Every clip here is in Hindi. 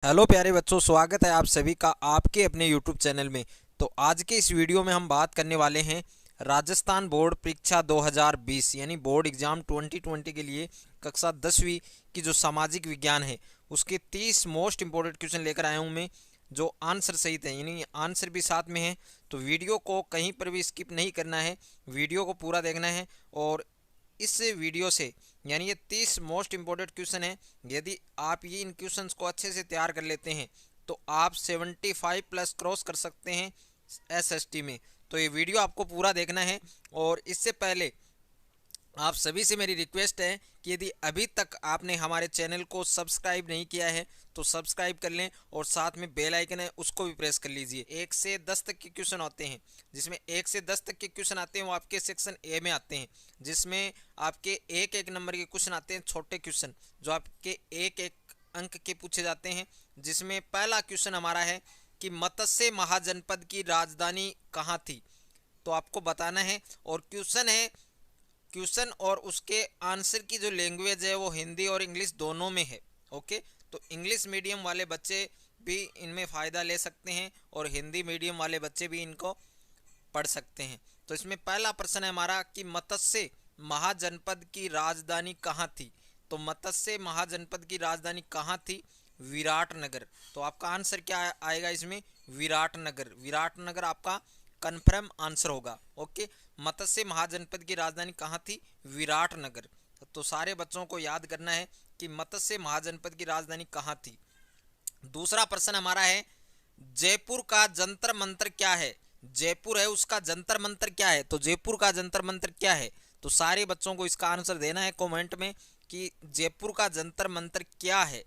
हेलो प्यारे बच्चों, स्वागत है आप सभी का आपके अपने यूट्यूब चैनल में। तो आज के इस वीडियो में हम बात करने वाले हैं राजस्थान बोर्ड परीक्षा 2020 यानी बोर्ड एग्जाम 2020 के लिए कक्षा 10वीं की जो सामाजिक विज्ञान है उसके 30 मोस्ट इंपॉर्टेंट क्वेश्चन लेकर आया हूं मैं, जो आंसर सहित है, यानी आंसर भी साथ में है। तो वीडियो को कहीं पर भी स्किप नहीं करना है, वीडियो को पूरा देखना है। और इस वीडियो से यानी ये 30 मोस्ट इंपॉर्टेंट क्वेश्चन है, यदि आप ये इन क्वेश्चंस को अच्छे से तैयार कर लेते हैं तो आप 75 प्लस क्रॉस कर सकते हैं एसएसटी में। तो ये वीडियो आपको पूरा देखना है। और इससे पहले आप सभी से मेरी रिक्वेस्ट है कि यदि अभी तक आपने हमारे चैनल को सब्सक्राइब नहीं किया है तो सब्सक्राइब कर लें और साथ में बेल आइकन है उसको भी प्रेस कर लीजिए। 1 से 10 तक के क्वेश्चन होते हैं, जिसमें 1 से 10 तक के क्वेश्चन आते हैं वो आपके सेक्शन ए में आते हैं, जिसमें आपके एक एक नंबर के क्वेश्चन आते हैं, छोटे क्वेश्चन जो आपके एक एक अंक के पूछे जाते हैं। जिसमें पहला क्वेश्चन हमारा है कि मत्स्य महाजनपद की राजधानी कहाँ थी, तो आपको बताना है। और क्वेश्चन और उसके आंसर की जो लैंग्वेज है वो हिंदी और इंग्लिश दोनों में है। ओके, तो इंग्लिश मीडियम वाले बच्चे भी इनमें फ़ायदा ले सकते हैं और हिंदी मीडियम वाले बच्चे भी इनको पढ़ सकते हैं। तो इसमें पहला प्रश्न है हमारा कि मत्स्य महाजनपद की राजधानी कहाँ थी। तो मत्स्य महाजनपद की राजधानी कहाँ थी? विराटनगर। तो आपका आंसर क्या आएगा इसमें? विराटनगर। विराटनगर आपका कन्फर्म आंसर होगा। ओके, मत्स्य महाजनपद की राजधानी कहाँ थी? विराटनगर। तो सारे बच्चों को याद करना है कि मत्स्य महाजनपद की राजधानी कहाँ थी। दूसरा प्रश्न हमारा है जयपुर का जंतर मंतर क्या है। जयपुर है उसका जंतर मंतर क्या है, तो जयपुर का जंतर मंतर क्या है? तो सारे बच्चों को इसका आंसर देना है कमेंट में कि जयपुर का जंतर मंतर क्या है।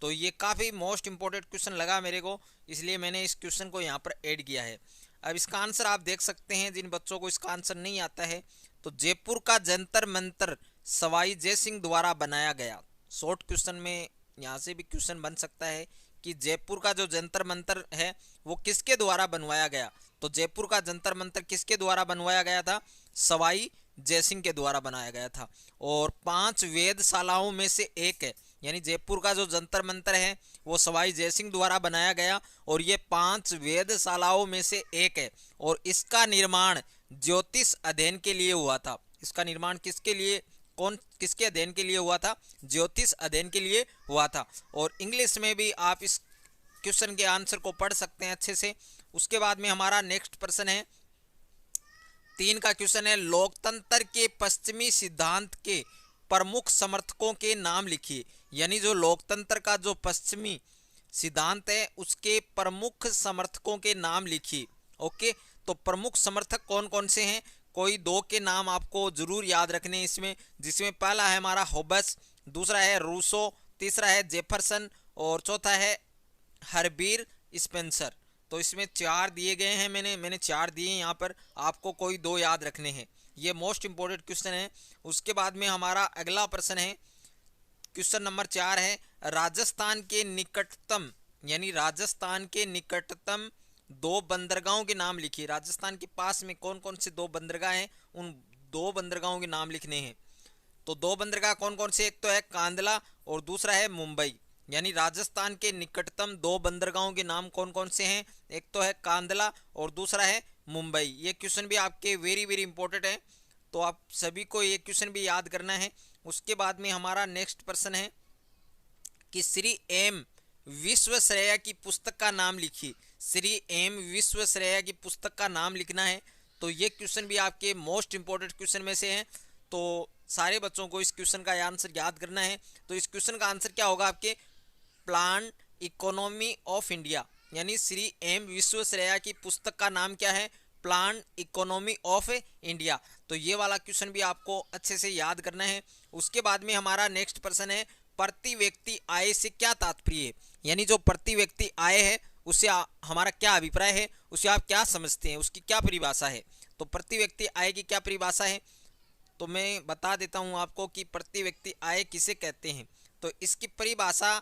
तो ये काफ़ी मोस्ट इंपॉर्टेंट क्वेश्चन लगा मेरे को, इसलिए मैंने इस क्वेश्चन को यहाँ पर ऐड किया है। अब इसका आंसर आप देख सकते हैं, जिन बच्चों को इसका आंसर नहीं आता है, तो जयपुर का जंतर मंतर सवाई जय सिंह द्वारा बनाया गया। शॉर्ट क्वेश्चन में यहाँ से भी क्वेश्चन बन सकता है कि जयपुर का जो जंतर मंतर है वो किसके द्वारा बनवाया गया। तो जयपुर का जंतर मंतर किसके द्वारा बनवाया गया था? सवाई जयसिंह के द्वारा बनाया गया था। और 5 वेधशालाओं में से एक है, यानी जयपुर का जो जंतर मंतर है वो सवाई जयसिंह द्वारा बनाया गया और ये 5 वेधशालाओं में से एक है। और इसका निर्माण ज्योतिष अध्ययन के लिए हुआ था। इसका निर्माण किसके लिए, किसके अध्ययन के लिए हुआ था? ज्योतिष अध्ययन के लिए हुआ था। और इंग्लिश में भी आप इस क्वेश्चन के आंसर को पढ़ सकते हैं अच्छे से। उसके बाद में हमारा नेक्स्ट प्रश्न है 3 का क्वेश्चन है लोकतंत्र के पश्चिमी सिद्धांत के प्रमुख समर्थकों के नाम लिखिए। यानी जो लोकतंत्र का जो पश्चिमी सिद्धांत है उसके प्रमुख समर्थकों के नाम लिखिए। ओके, तो प्रमुख समर्थक कौन कौन से हैं? कोई 2 के नाम आपको जरूर याद रखने हैं इसमें, जिसमें पहला है हमारा होबस, दूसरा है रूसो, तीसरा है जेफरसन और चौथा है हरबीर स्पेंसर। तो इसमें 4 दिए गए हैं, मैंने 4 दिए हैं यहाँ पर, आपको कोई 2 याद रखने हैं। ये मोस्ट इंपॉर्टेंट क्वेश्चन है। उसके बाद में हमारा अगला प्रश्न है, क्वेश्चन नंबर 4 है राजस्थान के निकटतम, यानी राजस्थान के निकटतम 2 बंदरगाहों के नाम लिखिए। राजस्थान के पास में कौन कौन से 2 बंदरगाह हैं, उन 2 बंदरगाहों के नाम लिखने हैं। तो 2 बंदरगाह कौन कौन से? एक तो है कांदला और दूसरा है मुंबई। यानी राजस्थान के निकटतम 2 बंदरगाहों के नाम कौन कौन से हैं? एक तो है कांदला और दूसरा है मुंबई। ये क्वेश्चन भी आपके वेरी वेरी इंपॉर्टेंट है, तो आप सभी को ये क्वेश्चन भी याद करना है। उसके बाद में हमारा नेक्स्ट प्रश्न है कि श्री एम विश्वेश्वरैया की पुस्तक का नाम लिखिए। श्री एम विश्वेश्वरैया की पुस्तक का नाम लिखना है। तो ये क्वेश्चन भी आपके मोस्ट इंपॉर्टेंट क्वेश्चन में से हैं, तो सारे बच्चों को इस क्वेश्चन का आंसर याद करना है। तो इस क्वेश्चन का आंसर क्या होगा आपके? Plan economy of India. यानी श्री एम विश्वेश्वरैया की पुस्तक का नाम क्या है? Plan economy of India. तो ये वाला क्वेश्चन भी आपको अच्छे से याद करना है। उसके बाद में हमारा नेक्स्ट प्रश्न है प्रति व्यक्ति आय से क्या तात्पर्य है। यानी जो प्रति व्यक्ति आय है उससे हमारा क्या अभिप्राय है, उसे आप क्या समझते हैं, उसकी क्या परिभाषा है। तो प्रति व्यक्ति आय की क्या परिभाषा है, तो मैं बता देता हूं आपको कि प्रति व्यक्ति आय किसे कहते हैं। तो इसकी परिभाषा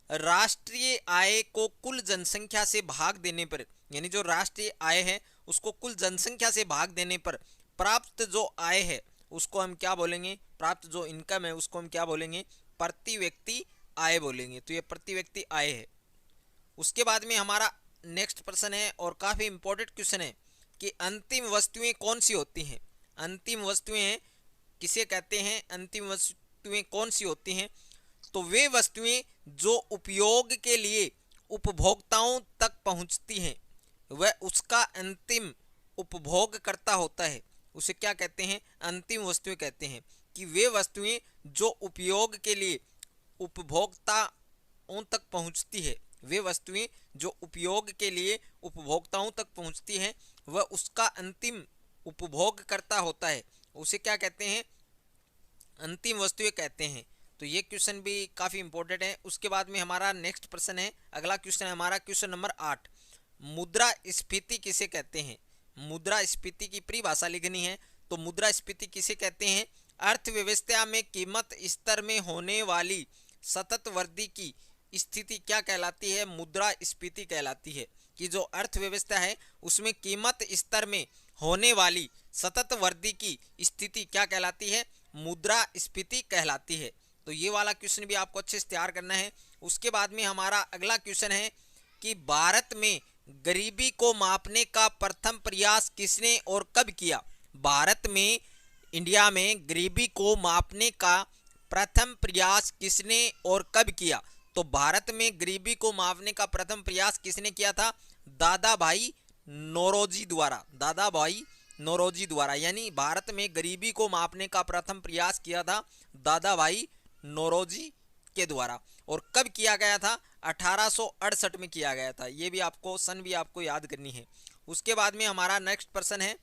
राष्ट्रीय आय को कुल जनसंख्या से भाग देने पर, यानी जो राष्ट्रीय आय है उसको कुल जनसंख्या से भाग देने पर प्राप्त जो आय है उसको हम क्या बोलेंगे? प्राप्त जो इनकम है उसको हम क्या बोलेंगे? प्रति व्यक्ति आय बोलेंगे। तो ये प्रति व्यक्ति आय है। उसके बाद में हमारा नेक्स्ट प्रश्न है और काफ़ी इंपॉर्टेंट क्वेश्चन है कि अंतिम वस्तुएं कौन सी होती हैं। अंतिम वस्तुएं किसे कहते हैं, अंतिम वस्तुएं कौन सी होती हैं? तो वे वस्तुएं जो उपयोग के लिए उपभोक्ताओं तक पहुंचती हैं, वह उसका अंतिम उपभोगकर्ता होता है, उसे क्या कहते हैं? अंतिम वस्तुएं कहते हैं। कि वे वस्तुएं जो उपयोग के लिए उपभोक्ताओं तक पहुंचती है, वे वस्तुएं जो उपयोग के लिए उपभोक्ताओं तक पहुंचती हैं, वह उसका अंतिम उपभोगकर्ता होता है, उसे क्या कहते हैं? अंतिम वस्तुएं कहते हैं। तो ये क्वेश्चन भी काफ़ी इंपॉर्टेंट है। उसके बाद में हमारा नेक्स्ट प्रश्न है, अगला क्वेश्चन है हमारा क्वेश्चन नंबर 8। मुद्रास्फीति किसे कहते हैं? मुद्रास्फीति की परिभाषा लिखनी है। तो मुद्रास्फीति किसे कहते हैं? अर्थव्यवस्था में कीमत स्तर में होने वाली सतत वृद्धि की स्थिति क्या कहलाती है? मुद्रास्फीति कहलाती है। कि जो अर्थव्यवस्था है उसमें कीमत स्तर में होने वाली सतत वृद्धि की स्थिति क्या कहलाती है? मुद्रास्फीति कहलाती है। तो ये वाला क्वेश्चन भी आपको अच्छे से तैयार करना है। उसके बाद में हमारा अगला क्वेश्चन है कि भारत में गरीबी को मापने का प्रथम प्रयास किसने और कब किया? भारत में, इंडिया में गरीबी को मापने का प्रथम प्रयास किसने और कब किया? तो भारत में गरीबी को मापने का प्रथम प्रयास किसने किया था? दादा भाई नौरोजी द्वारा। दादा भाई नौरोजी द्वारा, यानी भारत में गरीबी को मापने का प्रथम प्रयास किया था दादा भाई नौरोजी के द्वारा। और कब किया गया था? 1868 में किया गया था। ये भी आपको सन भी आपको याद करनी है। उसके बाद में हमारा नेक्स्ट प्रश्न है,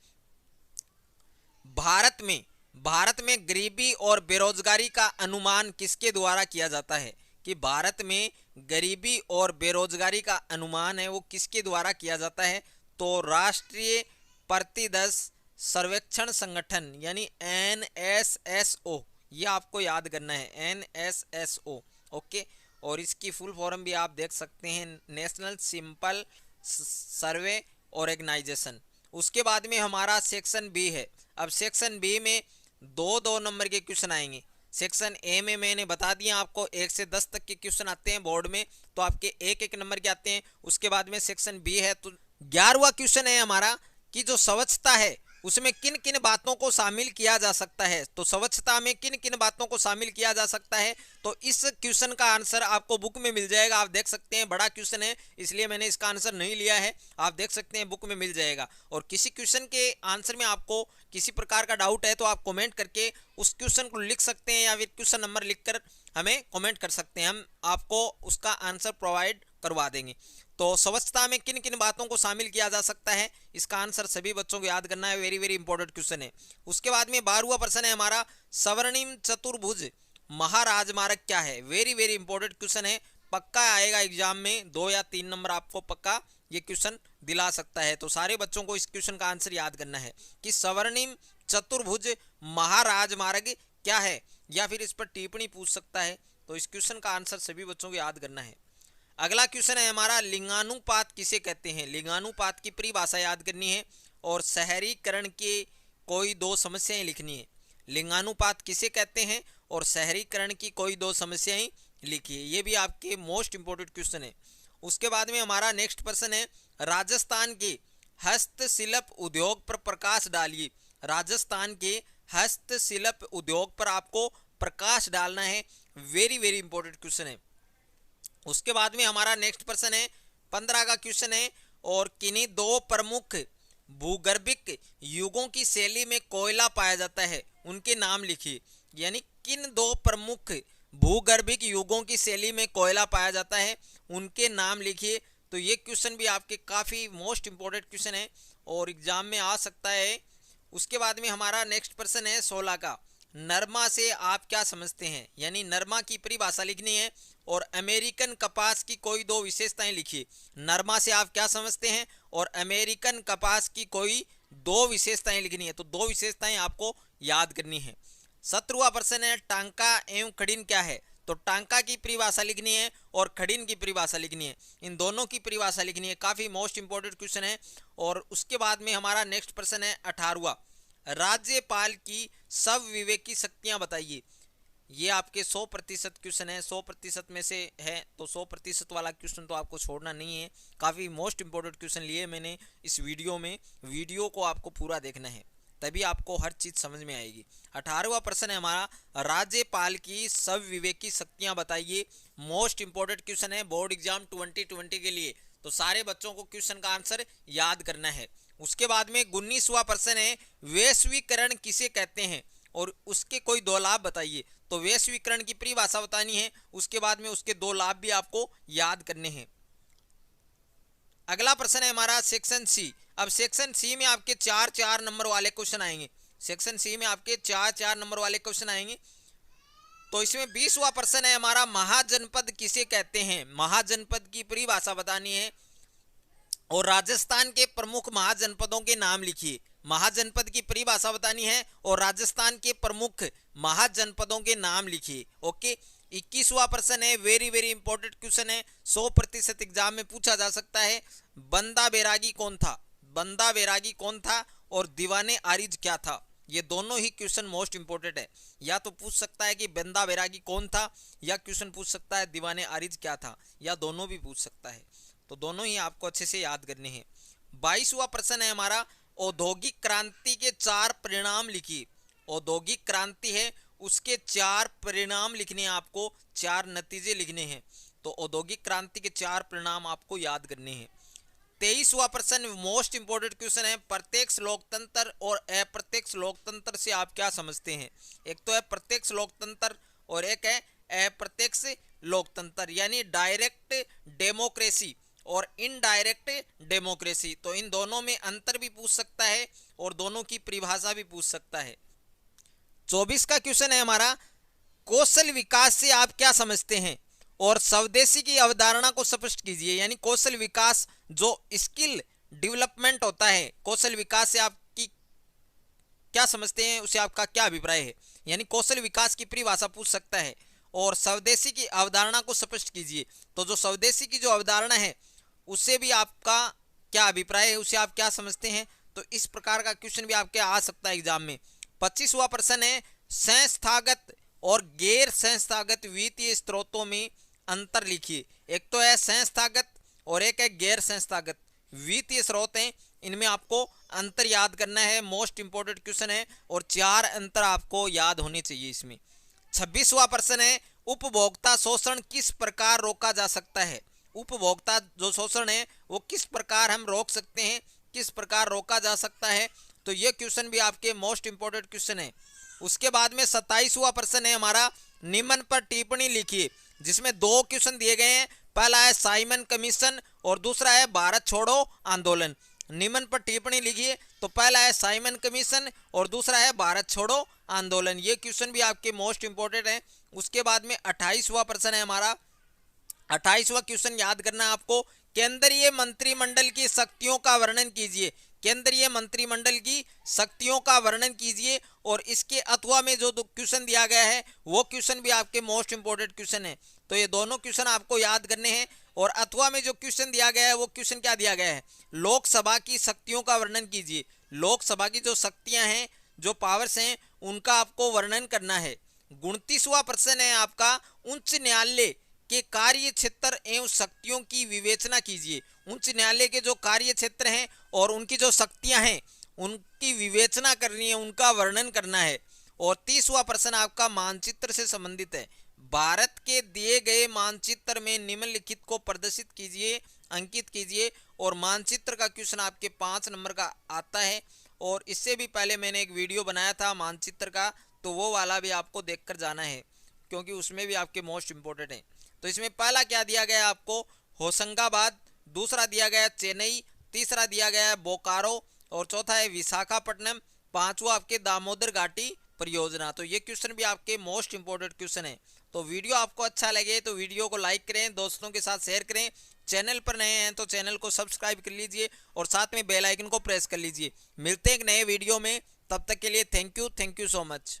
भारत में गरीबी और बेरोजगारी का अनुमान किसके द्वारा किया जाता है? कि भारत में गरीबी और बेरोजगारी का अनुमान है वो किसके द्वारा किया जाता है? तो राष्ट्रीय प्रतिदश सर्वेक्षण संगठन यानी NSSO, ये आपको याद करना है, NSSO। ओके, और इसकी फुल फॉर्म भी आप देख सकते हैं, नेशनल सिंपल सर्वे ऑर्गेनाइजेशन। उसके बाद में हमारा सेक्शन बी है। अब सेक्शन बी में दो नंबर के क्वेश्चन आएंगे। सेक्शन ए में मैंने बता दिया आपको 1 से 10 तक के क्वेश्चन आते हैं बोर्ड में, तो आपके एक नंबर के आते हैं। उसके बाद में सेक्शन बी है, तो 11वां क्वेश्चन है हमारा कि जो स्वच्छता है उसमें किन किन बातों को शामिल किया जा सकता है? तो स्वच्छता में किन किन बातों को शामिल किया जा सकता है? तो इस क्वेश्चन का आंसर आपको बुक में मिल जाएगा। आप देख सकते हैं, बड़ा क्वेश्चन है इसलिए मैंने इसका आंसर नहीं लिया है, आप देख सकते हैं बुक में मिल जाएगा। और किसी क्वेश्चन के आंसर में आपको किसी प्रकार का डाउट है तो आप कमेंट करके उस क्वेश्चन को लिख सकते हैं या फिर क्वेश्चन नंबर लिखकर हमें कमेंट कर सकते हैं, हम आपको उसका आंसर प्रोवाइड करवा देंगे। तो स्वच्छता में किन किन बातों को शामिल किया जा सकता है, इसका आंसर सभी बच्चों को याद करना है, वेरी वेरी इंपॉर्टेंट क्वेश्चन है। उसके बाद में 12वां प्रश्न है हमारा, स्वर्णिम चतुर्भुज महाराजमार्ग क्या है? वेरी वेरी इंपॉर्टेंट क्वेश्चन है, पक्का आएगा एग्जाम में, 2 या 3 नंबर आपको पक्का ये क्वेश्चन दिला सकता है। तो सारे बच्चों को इस क्वेश्चन का आंसर याद करना है कि स्वर्णिम चतुर्भुज महाराजमार्ग क्या है, या फिर इस पर टिप्पणी पूछ सकता है। तो इस क्वेश्चन का आंसर सभी बच्चों को याद करना है। अगला क्वेश्चन है हमारा, लिंगानुपात किसे कहते हैं? लिंगानुपात की परिभाषा याद करनी है और शहरीकरण की कोई 2 समस्याएं लिखनी है। लिंगानुपात किसे कहते हैं और शहरीकरण की कोई 2 समस्याएं लिखिए, ये भी आपके मोस्ट इंपोर्टेंट क्वेश्चन है। उसके बाद में हमारा नेक्स्ट प्रश्न है, राजस्थान के हस्तशिल्प उद्योग पर प्रकाश डालिए। राजस्थान के हस्तशिल्प उद्योग पर आपको प्रकाश डालना है, वेरी वेरी इंपॉर्टेंट क्वेश्चन है। उसके बाद में हमारा नेक्स्ट प्रश्न है, 15 का क्वेश्चन है, और किन्हीं 2 प्रमुख भूगर्भिक युगों की शैली में कोयला पाया जाता है, उनके नाम लिखिए। यानी किन 2 प्रमुख भूगर्भिक युगों की शैली में कोयला पाया जाता है, उनके नाम लिखिए। तो ये क्वेश्चन भी आपके काफ़ी मोस्ट इंपॉर्टेंट क्वेश्चन है और एग्जाम में आ सकता है। उसके बाद में हमारा नेक्स्ट प्रश्न है 16 का, नरमा से आप क्या समझते हैं? यानी नरमा की परिभाषा लिखनी है और अमेरिकन कपास की कोई 2 विशेषताएं लिखिए। नरमा से आप क्या समझते हैं और अमेरिकन कपास की कोई 2 विशेषताएं लिखनी है। तो 2 विशेषताएं आपको याद करनी है। 17वां प्रश्न है, टांका एवं खड़ीन क्या है? तो टांका की परिभाषा लिखनी है और खड़ीन की परिभाषा लिखनी है, इन दोनों की परिभाषा लिखनी है, काफ़ी मोस्ट इंपॉर्टेंट क्वेश्चन है। और उसके बाद में हमारा नेक्स्ट प्रश्न है 18वां, राज्यपाल की सब विवेकी शक्तियां बताइए। ये आपके 100% क्वेश्चन है, 100% में से है, तो 100% वाला क्वेश्चन तो आपको छोड़ना नहीं है। काफ़ी मोस्ट इंपॉर्टेंट क्वेश्चन लिए मैंने इस वीडियो में, वीडियो को आपको पूरा देखना है तभी आपको हर चीज़ समझ में आएगी। 18वां प्रश्न है हमारा, राज्यपाल की सब विवेकी शक्तियां बताइए। मोस्ट इंपॉर्टेंट क्वेश्चन है बोर्ड एग्जाम 2020 के लिए, तो सारे बच्चों को क्वेश्चन का आंसर याद करना है। उसके बाद में 19वां प्रश्न है, वैश्वीकरण किसे कहते हैं और उसके कोई दो लाभ बताइए। तो वैश्वीकरण की परिभाषा बतानी है, उसके बाद में उसके दो लाभ भी आपको याद करने हैं। अगला प्रश्न है हमारा सेक्शन सी। अब सेक्शन सी में आपके 4-4 नंबर वाले क्वेश्चन आएंगे। सेक्शन सी में आपके 4-4 नंबर वाले क्वेश्चन आएंगे। तो इसमें 20वां प्रश्न है हमारा, महाजनपद किसे कहते हैं। महाजनपद की परिभाषा बतानी है और राजस्थान के प्रमुख महाजनपदों के नाम लिखिए। महाजनपद की परिभाषा बतानी है और राजस्थान के प्रमुख महाजनपदों के नाम लिखिए। ओके। 21वां प्रश्न है, वेरी वेरी इंपॉर्टेंट क्वेश्चन है, 100% एग्जाम में पूछा जा सकता है। बंदा बैरागी कौन था। बंदा बैरागी कौन था और दीवाने आरिज क्या था। ये दोनों ही क्वेश्चन मोस्ट इंपॉर्टेंट है। या तो पूछ सकता है कि बंदा बैरागी कौन था, या क्वेश्चन पूछ सकता है दीवाने आरिज क्या था, या दोनों भी पूछ सकता है। तो दोनों ही आपको अच्छे से याद करने हैं। 22वां प्रश्न है हमारा, औद्योगिक क्रांति के 4 परिणाम लिखिए। औद्योगिक क्रांति है, उसके 4 परिणाम लिखने हैं आपको, 4 नतीजे लिखने हैं। तो औद्योगिक क्रांति के 4 परिणाम आपको याद करने हैं। 23वां प्रश्न मोस्ट इंपोर्टेंट क्वेश्चन है, प्रत्यक्ष लोकतंत्र और अप्रत्यक्ष लोकतंत्र से आप क्या समझते हैं। एक तो है प्रत्यक्ष लोकतंत्र और एक है अप्रत्यक्ष लोकतंत्र, यानी डायरेक्ट डेमोक्रेसी और इनडायरेक्ट डेमोक्रेसी। तो इन दोनों में अंतर भी पूछ सकता है और दोनों की परिभाषा भी पूछ सकता है। 24 का क्वेश्चन है हमारा, कौशल विकास से आप क्या समझते हैं और स्वदेशी की अवधारणा को स्पष्ट कीजिए। यानी कौशल विकास जो स्किल डेवलपमेंट होता है, कौशल विकास से आपकी क्या समझते हैं, उसे आपका क्या अभिप्राय है। यानी कौशल विकास की परिभाषा पूछ सकता है और स्वदेशी की अवधारणा को स्पष्ट कीजिए। तो जो स्वदेशी की जो अवधारणा है उससे भी आपका क्या अभिप्राय है, उसे आप क्या समझते हैं। तो इस प्रकार का क्वेश्चन भी आपके आ सकता है एग्जाम में। 25वां प्रश्न है, संस्थागत और गैर संस्थागत वित्तीय स्रोतों में अंतर लिखिए। एक तो है संस्थागत और एक है गैर संस्थागत वित्तीय स्रोत हैं, इनमें आपको अंतर याद करना है। मोस्ट इंपोर्टेंट क्वेश्चन है और 4 अंतर आपको याद होने चाहिए इसमें। 26वां प्रश्न है, उपभोक्ता शोषण किस प्रकार रोका जा सकता है। उपभोक्ता जो शोषण है वो किस प्रकार हम रोक सकते हैं, किस प्रकार रोका जा सकता है। तो ये क्वेश्चन भी आपके मोस्ट इंपोर्टेंट क्वेश्चन है। उसके बाद में 27वां प्रश्न है हमारा, निम्न पर टिप्पणी लिखिए, जिसमें 2 क्वेश्चन दिए गए हैं। पहला है साइमन कमीशन और दूसरा है भारत छोड़ो आंदोलन। निम्न पर टिप्पणी लिखिए, तो पहला है साइमन कमीशन और दूसरा है भारत छोड़ो आंदोलन। ये क्वेश्चन भी आपके मोस्ट इंपोर्टेंट है। उसके बाद में 28वां प्रश्न है हमारा, 28वां क्वेश्चन याद करना है आपको, केंद्रीय मंत्रिमंडल की शक्तियों का वर्णन कीजिए। केंद्रीय मंत्रिमंडल की शक्तियों का वर्णन कीजिए और इसके अथवा में जो क्वेश्चन दिया गया है वो क्वेश्चन भी आपके मोस्ट इंपोर्टेंट क्वेश्चन है। तो ये दोनों क्वेश्चन आपको याद करने हैं। और अथवा में जो क्वेश्चन दिया गया है वो क्वेश्चन क्या दिया गया है, लोकसभा की शक्तियों का वर्णन कीजिए। लोकसभा की जो शक्तियां हैं, जो पावर्स हैं, उनका आपको वर्णन करना है। 29वां प्रश्न है आपका, उच्च न्यायालय के कार्य क्षेत्र एवं शक्तियों की विवेचना कीजिए। उच्च न्यायालय के जो कार्य क्षेत्र हैं और उनकी जो शक्तियां हैं उनकी विवेचना करनी है, उनका वर्णन करना है। और 30वां प्रश्न आपका मानचित्र से संबंधित है। भारत के दिए गए मानचित्र में निम्नलिखित को प्रदर्शित कीजिए, अंकित कीजिए। और मानचित्र का क्वेश्चन आपके 5 नंबर का आता है और इससे भी पहले मैंने एक वीडियो बनाया था मानचित्र का, तो वो वाला भी आपको देखकर जाना है क्योंकि उसमें भी आपके मोस्ट इंपोर्टेंट है। तो इसमें पहला क्या दिया गया आपको, होशंगाबाद, दूसरा दिया गया चेन्नई, तीसरा दिया गया है बोकारो और चौथा है विशाखापट्टनम, पांचवा आपके दामोदर घाटी परियोजना। तो ये क्वेश्चन भी आपके मोस्ट इंपोर्टेंट क्वेश्चन है। तो वीडियो आपको अच्छा लगे तो वीडियो को लाइक करें, दोस्तों के साथ शेयर करें। चैनल पर नए हैं तो चैनल को सब्सक्राइब कर लीजिए और साथ में बेल आइकन को प्रेस कर लीजिए। मिलते हैं एक नए वीडियो में, तब तक के लिए थैंक यू सो मच।